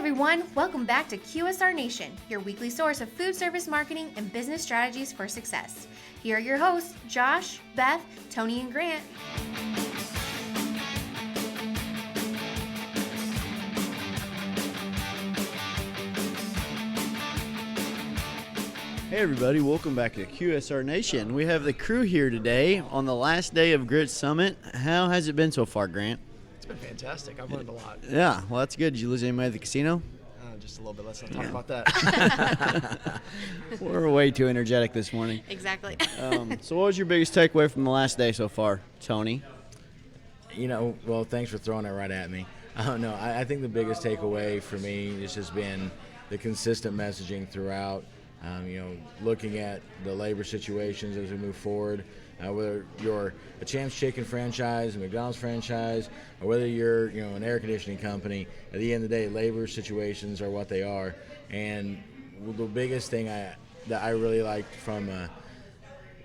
everyone, welcome back to QSR Nation, your weekly source of food service marketing and business strategies for success. Here are your hosts, Josh, Beth, Tony, and Grant. Hey everybody, welcome back to QSR Nation. We have the crew here today on the last day of GRITT Summit. How has it been so far, Grant? It's been fantastic. I've learned a lot. Yeah, well that's good. Did you lose any money at the casino? Just a little bit. Let's not talk about that. We're way too energetic this morning. Exactly. So what was your biggest takeaway from the last day so far, Tony? Well, thanks for throwing that right at me. I think the biggest takeaway for me has just been the consistent messaging throughout. Looking at the labor situations as we move forward, whether you're a Champs Chicken franchise, a McDonald's franchise, or whether you're an air conditioning company, at the end of the day, labor situations are what they are. And the biggest thing that I really liked from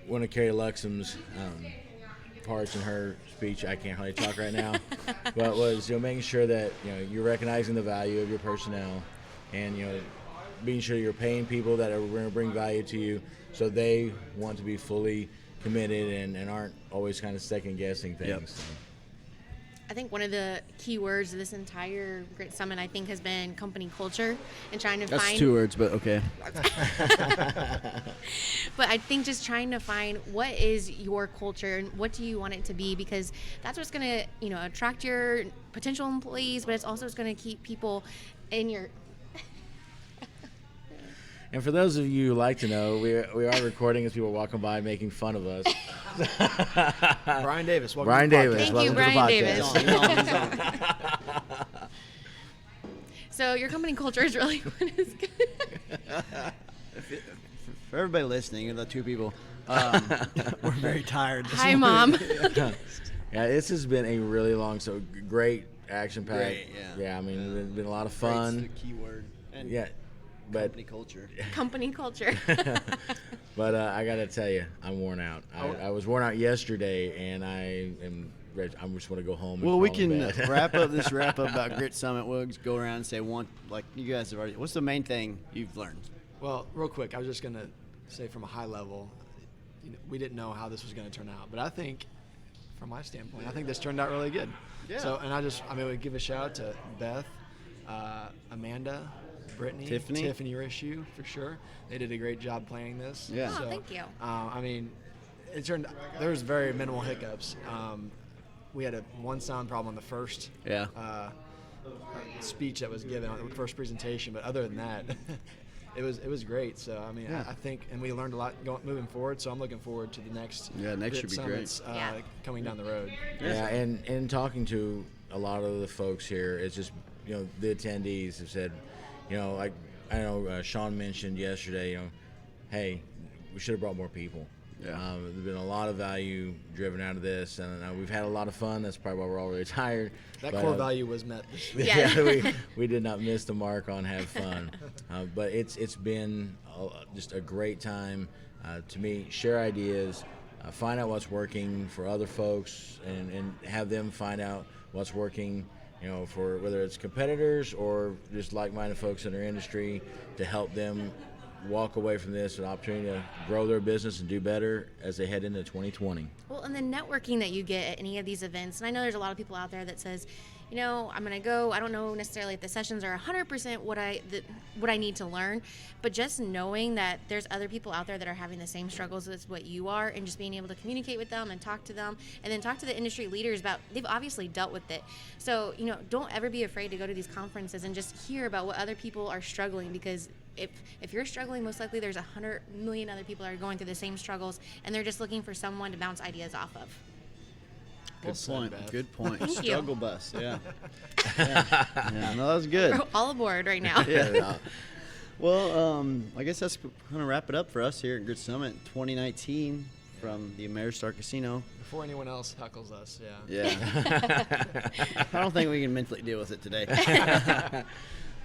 one of Carrie Luxem's parts in her speech, I can't hardly talk right now, but was making sure that you're recognizing the value of your personnel, and being sure you're paying people that are going to bring value to you, so they want to be fully committed and aren't always kind of second guessing things. Yep. I think one of the key words of this entire GRITT Summit, I think, has been company culture and trying to That's find... 2 words, but okay. But I think just trying to find what is your culture and what do you want it to be, because that's what's going to, attract your potential employees, but it's also going to keep people in your... And for those of you who like to know, we are recording as people are walking by making fun of us. Brian Davis, welcome Brian to the Davis, podcast. Thank you, welcome to the Brian podcast. Davis. So your company culture is really what is good. For everybody listening, the 2 people, we're very tired this Hi, morning. Mom. Yeah, this has been a really long, great action-packed. Great, yeah. Yeah, I mean, it's been a lot of fun. Great's the key word. And Yeah. But company culture. Company culture. But I got to tell you, I'm worn out. I was worn out yesterday, and I am ready. I just want to go home. Well, and we crawl in can bed. wrap up about GRITT Summit. We'll just go around and say you guys have already. What's the main thing you've learned? Well, real quick, I was just going to say from a high level, we didn't know how this was going to turn out. But I think, from my standpoint, I think this turned out really good. Yeah. So, and we give a shout out to Beth, Amanda, Brittany, Tiffany Rishu, for sure. They did a great job planning this. Yeah. Oh, thank you. There was very minimal hiccups. We had one sound problem on the first speech that was given on the first presentation, but other than that, it was great. So I think, and we learned a lot moving forward. So I'm looking forward to the next. Yeah, next should be summits, great. Coming down the road. Yeah, and talking to a lot of the folks here, it's just the attendees have said, like I know Sean mentioned yesterday, hey, we should have brought more people. Yeah. There's been a lot of value driven out of this, and we've had a lot of fun. That's probably why we're all really tired. That core value was met this year. Yeah. we did not miss the mark on have fun. But it's been just a great time to meet, share ideas, find out what's working for other folks, and have them find out what's working, for whether it's competitors or just like-minded folks in their industry, to help them walk away from this with an opportunity to grow their business and do better as they head into 2020. Well, and the networking that you get at any of these events, and I know there's a lot of people out there that says, I'm going to go, I don't know necessarily if the sessions are 100% what I need to learn, but just knowing that there's other people out there that are having the same struggles as what you are, and just being able to communicate with them and talk to them, and then talk to the industry leaders about, they've obviously dealt with it. So, don't ever be afraid to go to these conferences and just hear about what other people are struggling, because if you're struggling, most likely there's 100 million other people that are going through the same struggles, and they're just looking for someone to bounce ideas off of. Good point. Good point. Thank you. Struggle bus. Yeah. Yeah, no, that was good. We're all aboard right now. Yeah. Well, I guess that's going to wrap it up for us here at GRITT Summit 2019 from the Ameristar Casino. Before anyone else heckles us, Yeah. I don't think we can mentally deal with it today.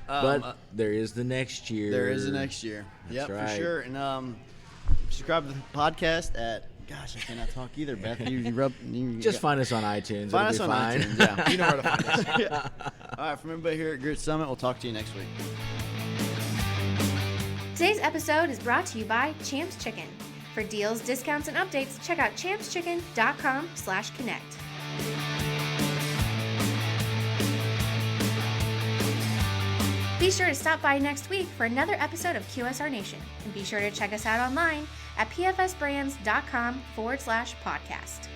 But there is the next year. There is the next year. That's Yep, right. for sure. And subscribe to the podcast at Gosh, I cannot talk either, Beth. Just find us on iTunes. Find It'll us be on fine. iTunes, yeah. You know where to find us. All right, from everybody here at GRITT Summit, we'll talk to you next week. Today's episode is brought to you by Champs Chicken. For deals, discounts, and updates, check out champschicken.com/connect. Be sure to stop by next week for another episode of QSR Nation. And be sure to check us out online at pfsbrands.com/podcast.